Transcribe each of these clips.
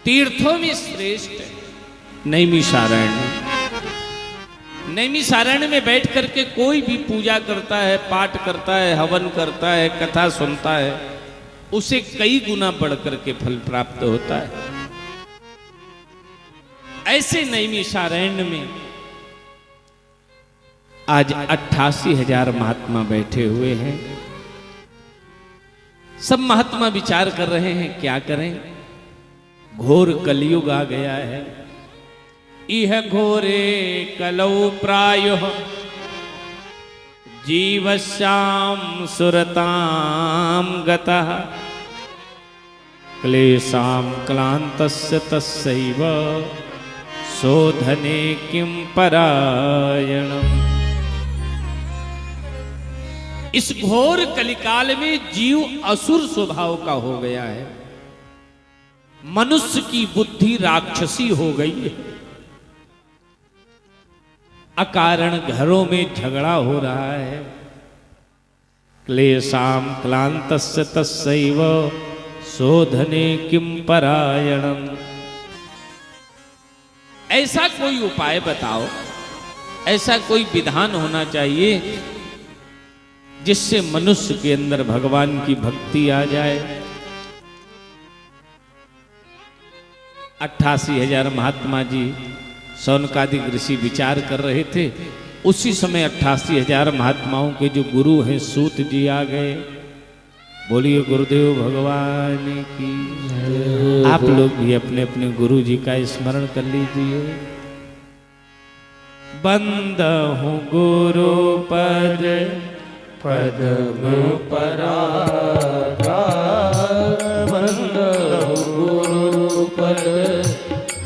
तीर्थों में श्रेष्ठ नैमिषारण्य। नैमिषारण्य में बैठ करके कोई भी पूजा करता है, पाठ करता है, हवन करता है, कथा सुनता है, उसे कई गुना बढ़ करके फल प्राप्त होता है। ऐसे नैमिषारण्य में आज 88,000 महात्मा बैठे हुए हैं। सब महात्मा विचार कर रहे हैं क्या करें, घोर कलयुग आ गया है। इह घोरे कलौ प्रायुः जीवस्याम सुरताम गतः क्लेशाम क्लांतस्य तस्सैव शोधने किं परायणम्। इस घोर कलिकाल में जीव असुर स्वभाव का हो गया है। मनुष्य की बुद्धि राक्षसी हो गई है। अकारण घरों में झगड़ा हो रहा है। क्लेशाम क्लांतस्य तस्सैव शोधने किं परायणम्। ऐसा कोई उपाय बताओ, ऐसा कोई विधान होना चाहिए जिससे मनुष्य के अंदर भगवान की भक्ति आ जाए। 88,000 महात्मा जी शौनकादिक ऋषि विचार कर रहे थे। उसी समय 88,000 महात्माओं के जो गुरु हैं सूत जी आ गए। बोलिए गुरुदेव भगवान की। आप लोग भी अपने अपने गुरु जी का स्मरण कर लीजिए। बंदहु गुरु पद पद्म परागा, बंदहु गुरु पद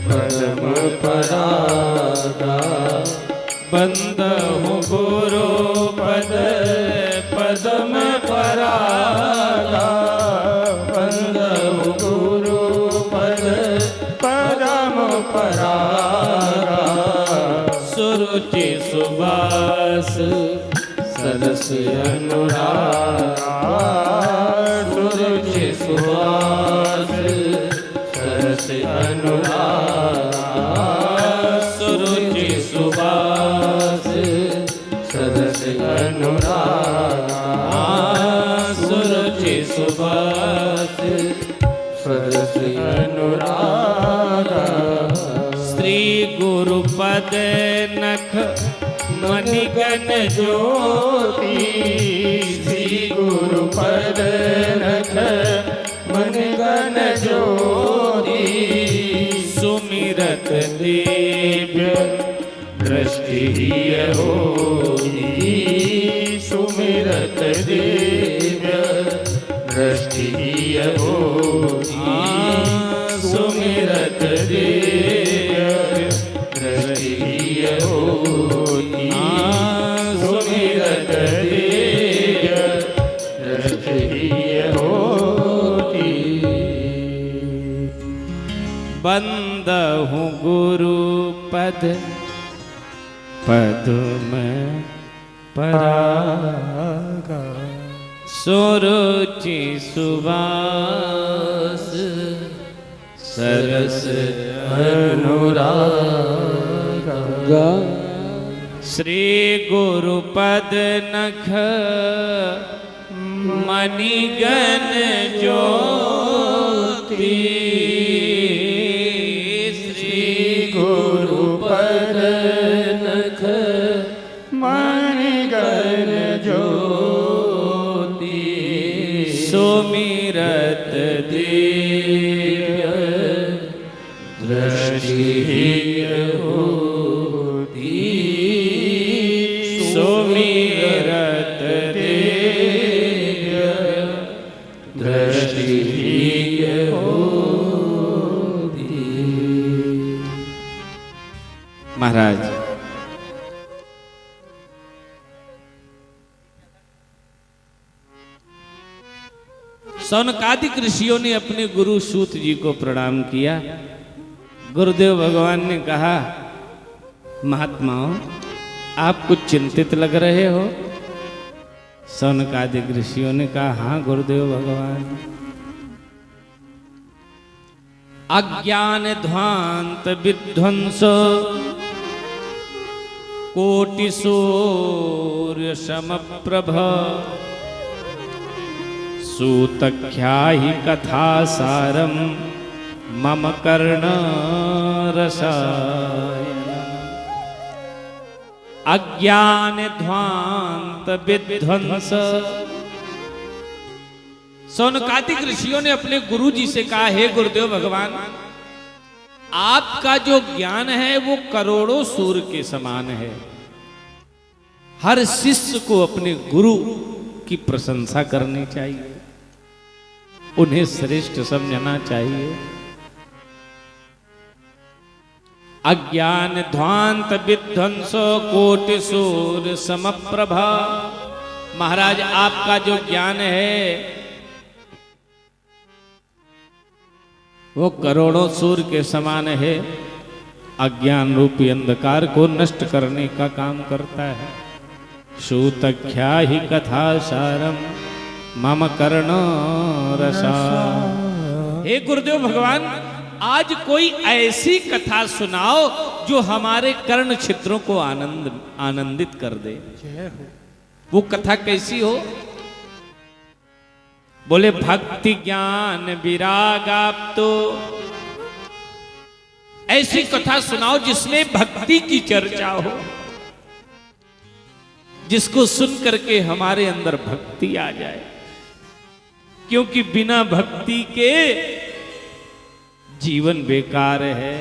पद्म परागा, बंदहु गुरु पद पद्म परागा, बंदहु गुरु पद पद्म परागा। सुरुचि सुबास सरस अनुराग, सुरुचि सुबास सरस अनुराग, सुरुचि सुबास सरस अनुराग, सुरुचि सुबास सरस अनुराग। श्री गुरुपद नख मणिगण ज्योति, श्री गुरुपद नख मणिगण ज्योति, सुमिरत दिव्य दृष्टि होती, सुमिरत दिव्य दृष्टि होती, सुमिरत दिव्य दृष्टि होती, सुमिरत दिव्य दृष्टि होती। बंदहु गुरु पद पद्म परागा, सुरुचि सुबास सरस अनुरागा। श्री गुरुपद नख मणिगण ज्योति, श्री गुरुपद नख मणिगण ज्योति, सुमिरत दिव्य दृष्टि होती, सुमिरत दिव्य दृष्टि होती। महाराज शौनकादिक ऋषियों ने अपने गुरु सूत जी को प्रणाम किया। गुरुदेव भगवान ने कहा, महात्माओं आप कुछ चिंतित लग रहे हो। सौनकादिक ऋषियों ने कहा, हाँ गुरुदेव भगवान। अज्ञान ध्वांत विध्वंस कोटि सूर्य समप्रभ सूतख्याहि कथा सारम मम कर्ण रसायन। अज्ञान ध्वांत विध्वंस। सौनकादिक ऋषियों ने अपने गुरु जी से कहा, हे गुरुदेव भगवान, आपका जो ज्ञान है वो करोड़ों सूर्य के समान है। हर शिष्य को अपने गुरु की प्रशंसा करनी चाहिए, उन्हें श्रेष्ठ समझना चाहिए। अज्ञान ध्वांत विध्वंस कोटि सूर्य समप्रभा। महाराज, आपका जो ज्ञान है वो करोड़ों सूर्य के समान है, अज्ञान रूपी अंधकार को नष्ट करने का काम करता है। सूतख्याहि कथा सारम मम कर्ण रसा। हे गुरुदेव भगवान, आज कोई ऐसी कथा सुनाओ जो हमारे कर्ण छिद्रों को आनंदित कर दे। वो कथा कैसी हो? बोले, भक्ति ज्ञान विराग आप तो। ऐसी कथा सुनाओ जिसमें भक्ति की चर्चा हो, जिसको सुन करके हमारे अंदर भक्ति आ जाए, क्योंकि बिना भक्ति के जीवन बेकार है।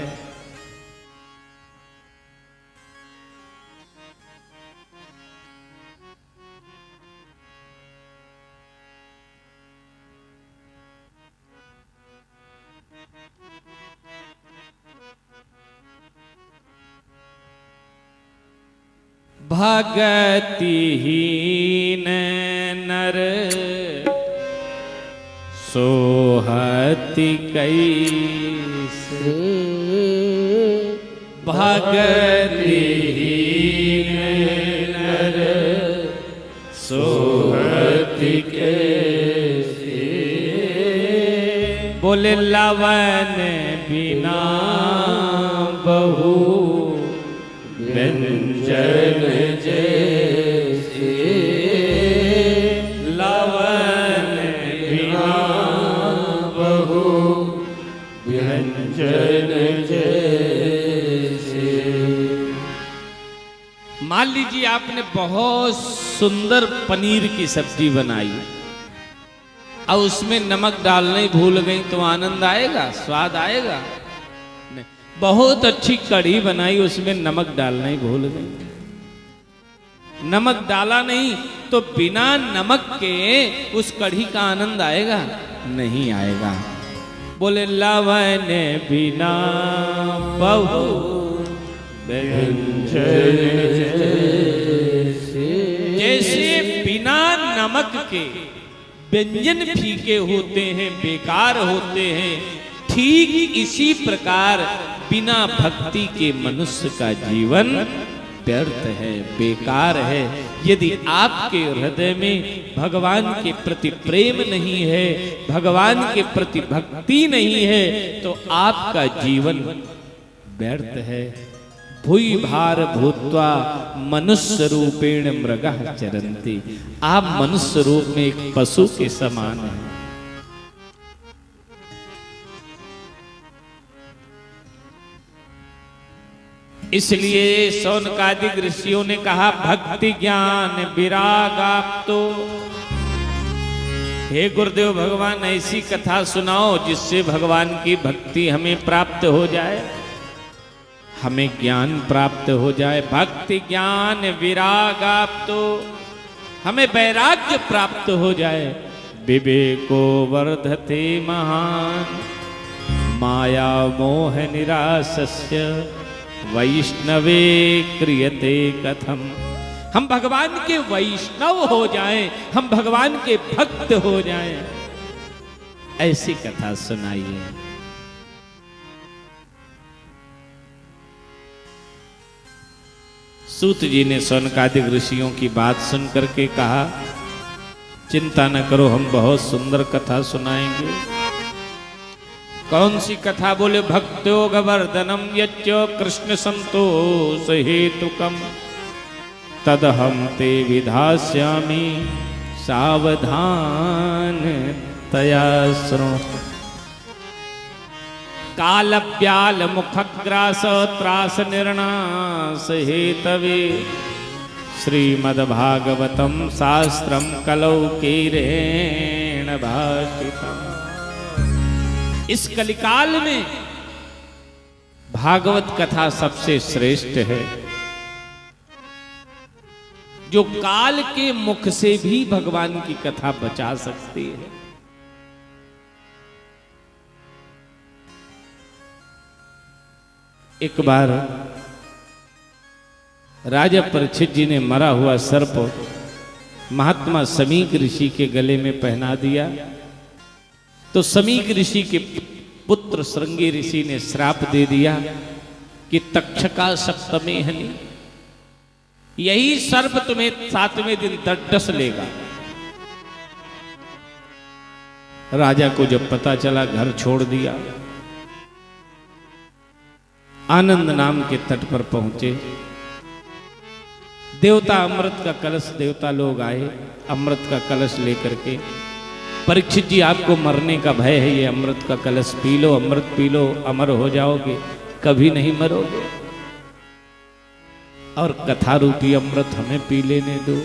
भगतिहीन नर सोहति कैसे। भगतिहीन नर सोहति कैसे। बोले, लवन बिना बहु व्यंजन जैसे। लवन बिना बहु व्यंजन जैसे। मान लीजिए आपने बहुत सुंदर पनीर की सब्जी बनाई और उसमें नमक डालना ही भूल गई तो आनंद आएगा, स्वाद आएगा? नहीं। बहुत अच्छी कढ़ी बनाई, उसमें नमक डालना ही भूल गई, नमक डाला नहीं तो बिना नमक के उस कढ़ी का आनंद आएगा? नहीं आएगा। बोले, लवन बिना बहु व्यंजन जैसे बिना नमक के व्यंजन फीके होते हैं, बेकार होते हैं, ठीक इसी प्रकार बिना भक्ति के मनुष्य का जीवन व्यर्थ है, बेकार है। यदि आपके हृदय में भगवान के प्रति प्रेम नहीं है, भगवान के प्रति भक्ति नहीं है, तो आपका जीवन व्यर्थ है। भूई भार भूत्वा मनुष्य रूपेण मृगः चरन्ति। आप मनुष्य रूप में एक पशु के समान हैं। इसलिए सौनकादिक ऋषियों ने कहा, भक्ति ज्ञान विराग आप तो। हे गुरुदेव भगवान, ऐसी कथा सुनाओ जिससे भगवान की भक्ति हमें प्राप्त हो जाए, हमें ज्ञान प्राप्त हो जाए। भक्ति ज्ञान विराग आप तो, हमें वैराग्य प्राप्त हो जाए। विवेको वर्धते महान माया मोह निरासस्य वैष्णवे क्रियते कथम। हम भगवान के वैष्णव हो जाएं, हम भगवान के भक्त हो जाएं, ऐसी कथा सुनाइए। सूत जी ने सौनकादिक ऋषियों की बात सुन करके कहा, चिंता न करो, हम बहुत सुंदर कथा सुनाएंगे। कौन सी कथा? बोले भक्त्योग वर्धनम यच्च कृष्ण संतोष हेतुकम तदहम ते विधास्यामि सावधान तया शृणु। काल व्याल मुखग्रास त्रास निर्णास हेतवे श्रीमद्भागवतम शास्त्रम कलौ कीरेण भाषितम्। इस कलिकाल में भागवत कथा सबसे श्रेष्ठ है, जो काल के मुख से भी भगवान की कथा बचा सकती है। एक बार राजा परीक्षित जी ने मरा हुआ सर्प महात्मा समीक ऋषि के गले में पहना दिया, तो समीक ऋषि के पुत्र श्रृंगी ऋषि ने श्राप दे दिया कि तक्षका सप्तमे हनि, यही सर्प तुम्हें 7वें दिन डस लेगा। राजा को जब पता चला, घर छोड़ दिया, आनंद नाम के तट पर पहुंचे। देवता अमृत का कलश, देवता लोग आए अमृत का कलश लेकर के, परीक्षित जी आपको मरने का भय है, ये अमृत का कलश पी लो, अमृत पी लो, अमर हो जाओगे, कभी नहीं मरोगे, और कथा रूपी अमृत हमें पी लेने दो।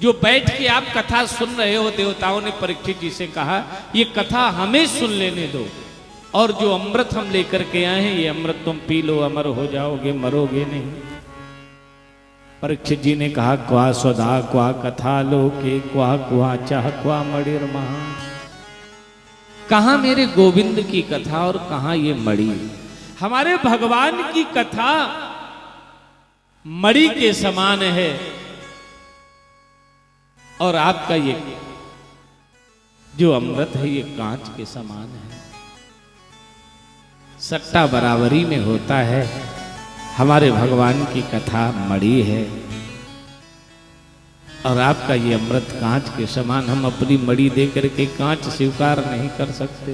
जो बैठ के आप कथा सुन रहे हो, देवताओं ने परीक्षित जी से कहा ये कथा हमें सुन लेने दो, और जो अमृत हम लेकर के आए हैं ये अमृत तुम पी लो, अमर हो जाओगे, मरोगे नहीं। परीक्षित जी ने कहा क्वा स्वधा क्वा कथा लोके क्वा क्वा चाह क्वा मणिर महा। कहां मेरे गोविंद की कथा और कहां ये मणि? हमारे भगवान की कथा मणि के समान है, और आपका ये जो अमृत है ये कांच के समान है। सट्टा बराबरी में होता है। हमारे भगवान की कथा मणि है, और आपका ये अमृत कांच के समान। हम अपनी मणि दे करके कांच स्वीकार नहीं कर सकते।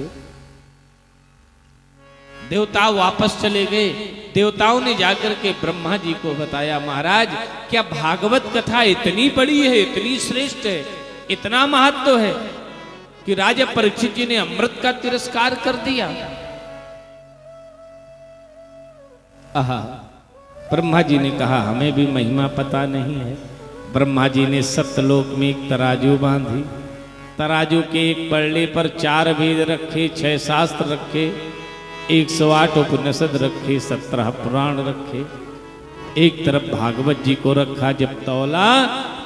देवता वापस चले गए। देवताओं ने जाकर के ब्रह्मा जी को बताया, महाराज क्या भागवत कथा इतनी बड़ी है, इतनी श्रेष्ठ है, इतना महत्व है कि राजा परीक्षित जी ने अमृत का तिरस्कार कर दिया। आहा, ब्रह्मा जी ने कहा हमें भी महिमा पता नहीं है। ब्रह्मा जी ने सत्यलोक में एक तराजू बांधी, तराजू के एक पलड़े पर 4 वेद रखे, 6 शास्त्र रखे, 108 उपनिषद रखे, 17 पुराण रखे, एक तरफ भागवत जी को रखा। जब तौला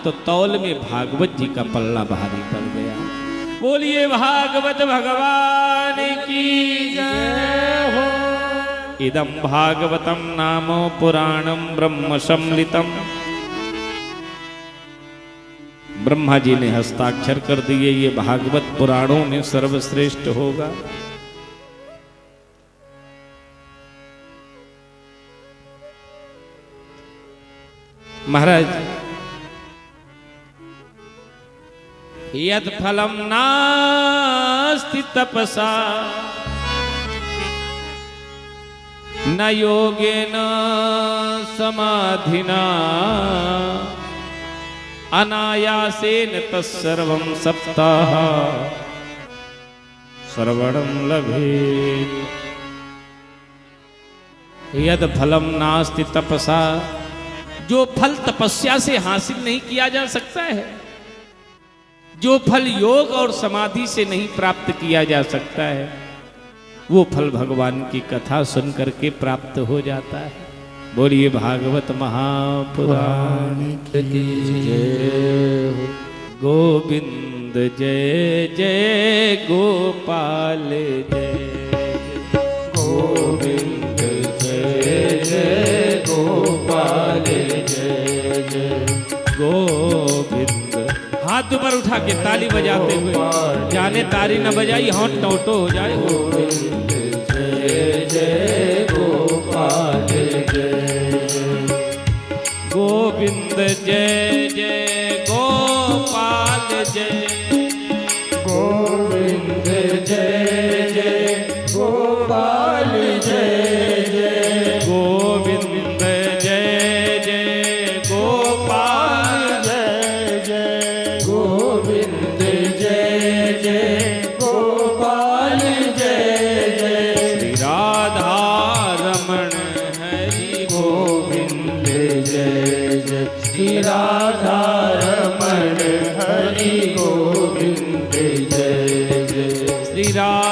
तो तौल में भागवत जी का पल्ला भारी पड़ गया। बोलिए भागवत भगवान की जय हो। इदं भागवतम नामो पुराणम ब्रह्म सम्मिलितम। ब्रह्मा जी ने हस्ताक्षर कर दिए, ये भागवत पुराणों में सर्वश्रेष्ठ होगा। महाराज, यद फलम नास्ति तपसा न योगेन समाधिना अनायासेन तत्सर्वं सप्ताह श्रवणं लभेत। यद फलम नास्ति तपसा, जो फल तपस्या से हासिल नहीं किया जा सकता है, जो फल योग और समाधि से नहीं प्राप्त किया जा सकता है, वो फल भगवान की कथा सुन करके प्राप्त हो जाता है। बोलिए भागवत महापुराण की जय हो। गोविंद जय जय गोपाल जय, गोविंद जय जय गोपाल जय जय गोविंद। हाथ ऊपर उठा के ताली बजाते हुए, जाने ताली न बजाई होंठ टोटो हो जाए। गोविंद जय जय गोपाल जय, गोविंद जय जय गोपाल जय।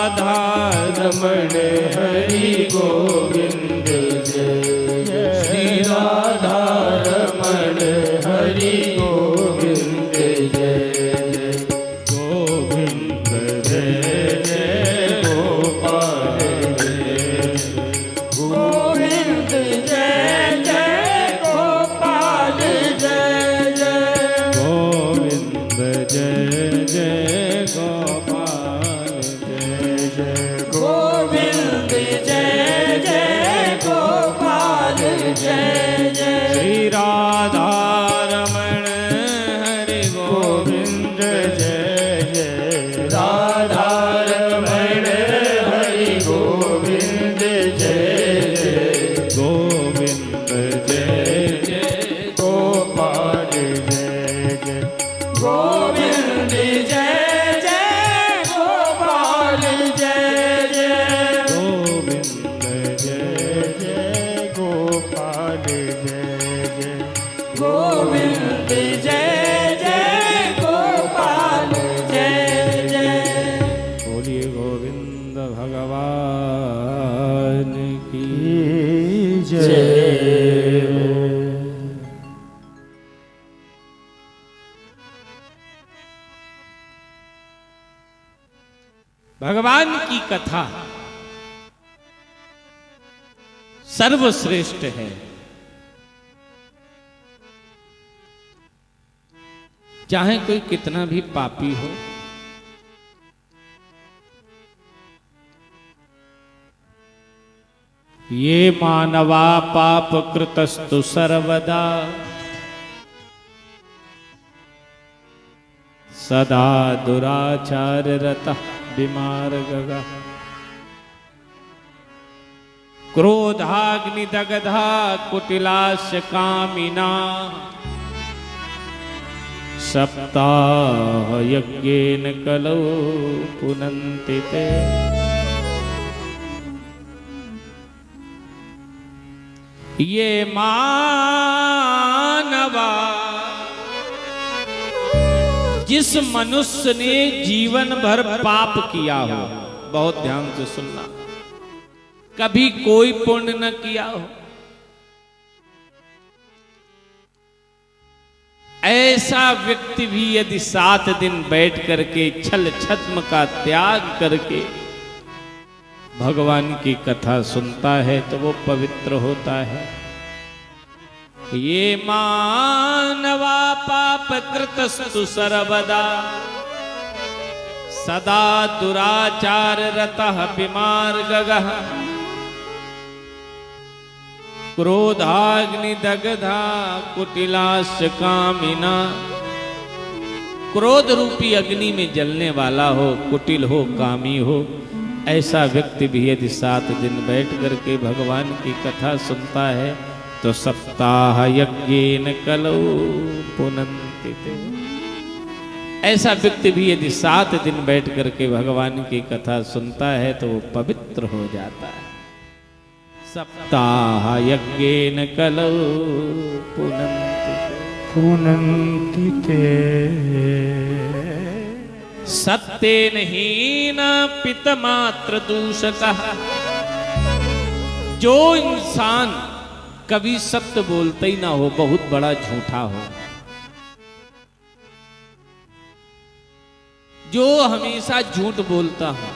राधा रमण हरि गोविंद जय श्री राधा रमण हरि गोविंद जय गोविंद जय जय गोपाल जय गोविंद जय जय गोपाल जय जय गोविंद जय जय गोपाल जय जय गोविंद जय जय गोपाल जय जय श्री राधा रमण हरि गोविंद जय जय राधा रमण हरि गोविंद जय जय गोविंद जय जय गोपाल जय जय गोविंद जय जय गोपाल जय जय गोविंद जय जय गोपाल जय जय गोविंद जय जय गोपाल जय जय बोलिए गोविंद भगवान की जय। भगवान की कथा सर्वश्रेष्ठ है। चाहे कोई कितना भी पापी हो, ये मानवा पाप कृतस्तु सर्वदा सदा दुराचार रतः विमार्गः क्रोधाग्निदग्धा कुटिलास्य कामिना सप्ताह यज्ञेन कलौ पुनन्ति ते। ये मानवा, जिस मनुष्य ने जीवन भर पाप किया हो, बहुत ध्यान से सुनना, कभी कोई पुण्य न किया हो, ऐसा व्यक्ति भी यदि 7 दिन बैठ करके छल छद्म का त्याग करके भगवान की कथा सुनता है तो वो पवित्र होता है। ये मानवा पाप कृतस्तु सर्वदा सदा दुराचार रतः विमार्गः क्रोधाग्निदग्धा कुटिलास्य कामिना। क्रोध रूपी अग्नि में जलने वाला हो, कुटिल हो, कामी हो, ऐसा व्यक्ति भी यदि 7 दिन बैठ करके भगवान की कथा सुनता है तो सप्ताह यज्ञेन कलौ पुनन्ति ते। ऐसा व्यक्ति भी यदि 7 दिन बैठ करके भगवान की कथा सुनता है तो वो पवित्र हो जाता है। सप्ताह यज्ञेन कलौ पुनन्ति ते सत्येन हीन पितमात्र दूषकः। जो इंसान कभी सत्य बोलता ही ना हो, बहुत बड़ा झूठा हो, जो हमेशा झूठ बोलता हो,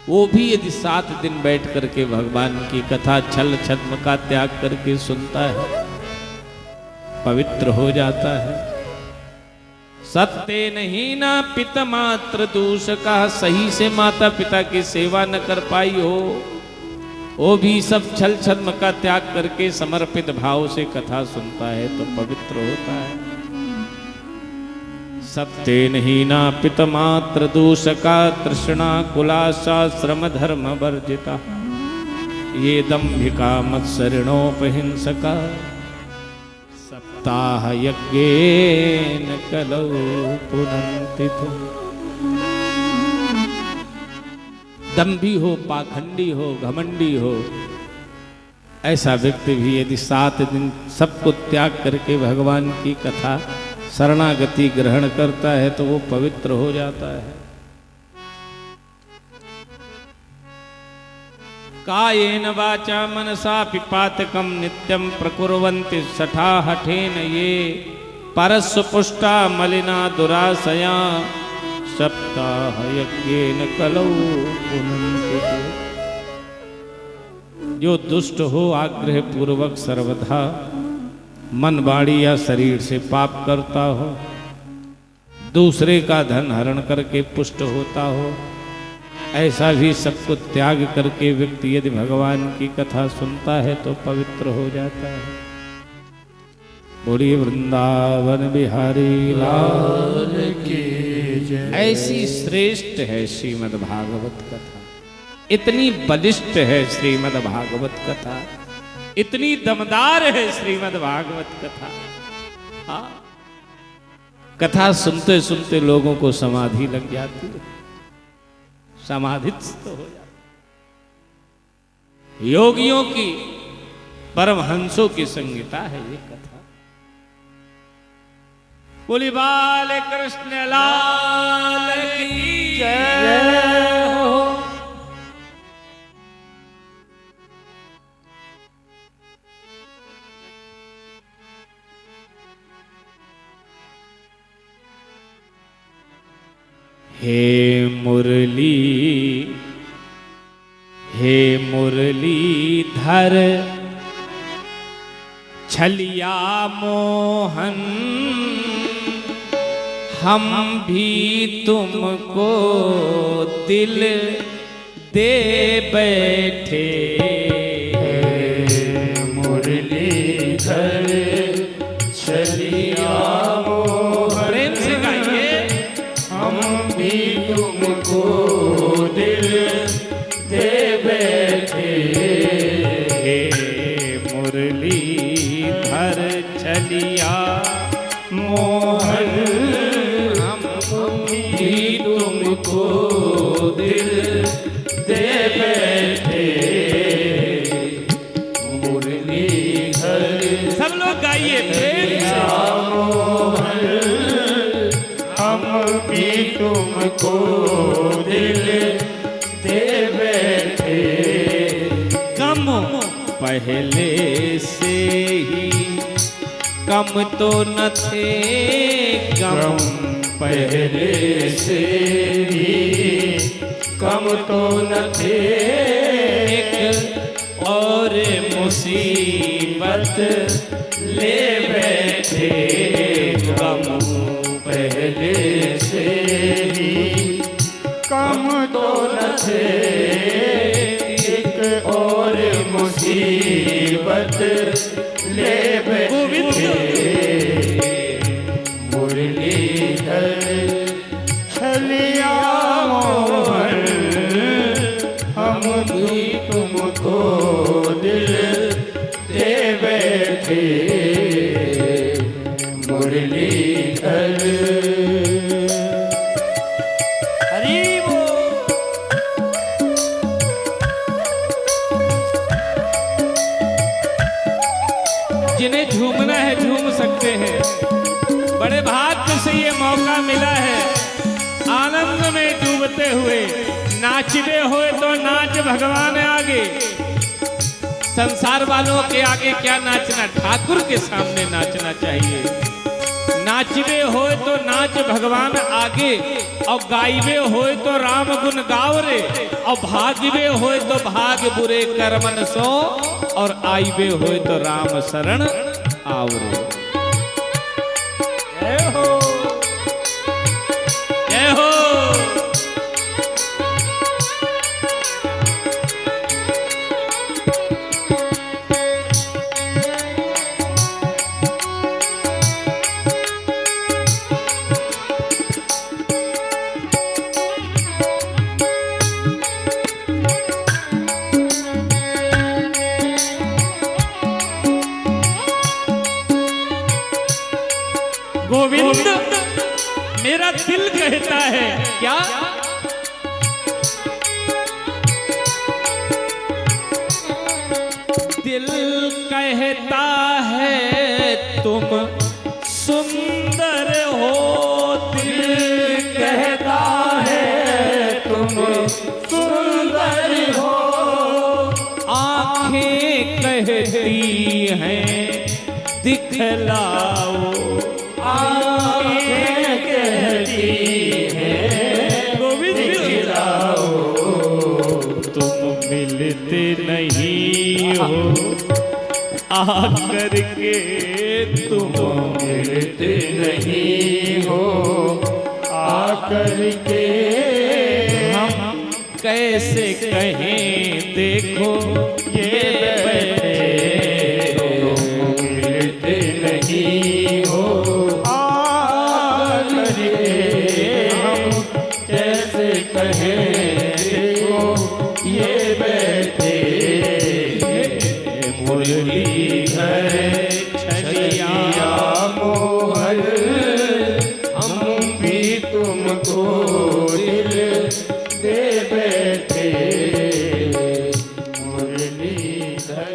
वो भी यदि 7 दिन बैठ करके भगवान की कथा छल छद्म का त्याग करके सुनता है, पवित्र हो जाता है। सत्य नहीं ना पिता मात्र दूषका। सही से माता पिता की सेवा न कर पाई हो, वो भी सब छल छद्म का त्याग करके समर्पित भाव से कथा सुनता है तो पवित्र होता है। सत्य नहीं ना पिता मात्र दूषका तृष्णा कुलासा श्रम धर्म वर्जिता। ये दंभिका मत्सरिणोपहिंसका सप्ताह यज्ञेन कलौ पुनन्ति ते। दंभी हो, पाखंडी हो, घमंडी हो, ऐसा व्यक्ति भी यदि 7 दिन सबको त्याग करके भगवान की कथा शरणागति ग्रहण करता है तो वो पवित्र हो जाता है। कायेन वाचा मनसा पिपातकम नित्यं प्रकुर्वन्ति सठा हठेन ये परस्वपुष्टा मलिना दुराशया सप्ताह यज्ञेन कलौ पुनन्ति ते। जो दुष्ट हो आग्रह पूर्वक सर्वथा मन वाणी या शरीर से पाप करता हो, दूसरे का धन हरण करके पुष्ट होता हो, ऐसा भी सबको त्याग करके व्यक्ति यदि भगवान की कथा सुनता है तो पवित्र हो जाता है। बोलिए वृंदावन बिहारी लाल की जय। ऐसी श्रेष्ठ है श्रीमद् भागवत कथा, इतनी बलिष्ठ है श्रीमद् भागवत कथा, इतनी दमदार है श्रीमद् भागवत कथा। हाँ, कथा सुनते सुनते लोगों को समाधि लग जाती है, समाधित हो जाता। योगियों की, परमहंसों की संगीता है ये कथा। बोली बाल कृष्ण लाल की जय हो। हे मुरलीधर छलिया मोहन, हम भी तुमको दिल दे बैठे। मुरलीधर छलिया मोहन, प्रेम से गाइए। हम भी तुमको दिल दे बैठे। मुरलीधर छलिया मोहन, हम भी तुमको दिल दे बैठे। मुरलीधर, सब लोग गाइए मोहन, हम भी तुमको दिल दे बैठे। कम पहले से ही कम तो न थे, कम पहले से ही कम तो न थे। एक और मुसीबत ले बैठे, कम पहले से ही कम तो न थे। एक और मुसीबत ले बैठे। मुरलीधर छलिया मोहन, हम भी तुमको दिल दे बैठे। मुरलीधर जिन्हें झूमना है झूम सकते हैं। बड़े भाग्य से ये मौका मिला है आनंद में डूबते हुए। नाचते हुए तो नाच भगवान आगे, संसार वालों के आगे क्या नाचना, ठाकुर के सामने नाचना चाहिए। नाचबे होए तो नाच भगवान आगे, और गाइबे होए तो राम गुण गाव रे, और भागबे होए तो भाग बुरे कर्मन सो, और आइबे होए तो राम शरण आवरे। जय हो, जय हो। गोविंद मेरा दिल कहता है क्या, दिल कहता है तुम सुंदर हो, दिल कहता है तुम सुंदर हो, कहती हैं दिखलाओ, आँखें कहती हैं दिखलाओ, तुम मिलते नहीं हो आकर के, तुम मिलते नहीं हो आकर के, हम कैसे कहें देखो ये बैठे, मिलते नहीं हो आकर के, हम कैसे कहें देखो ये बैठे, मुरलीधर छलिया मोहन, हम भी तुमको दिल दे बैठे, मुरलीधर।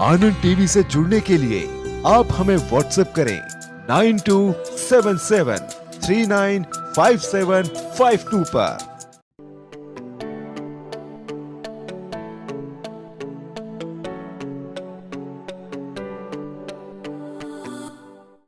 आनंद टीवी से जुड़ने के लिए आप हमें व्हाट्सएप करें 9277395752 पर।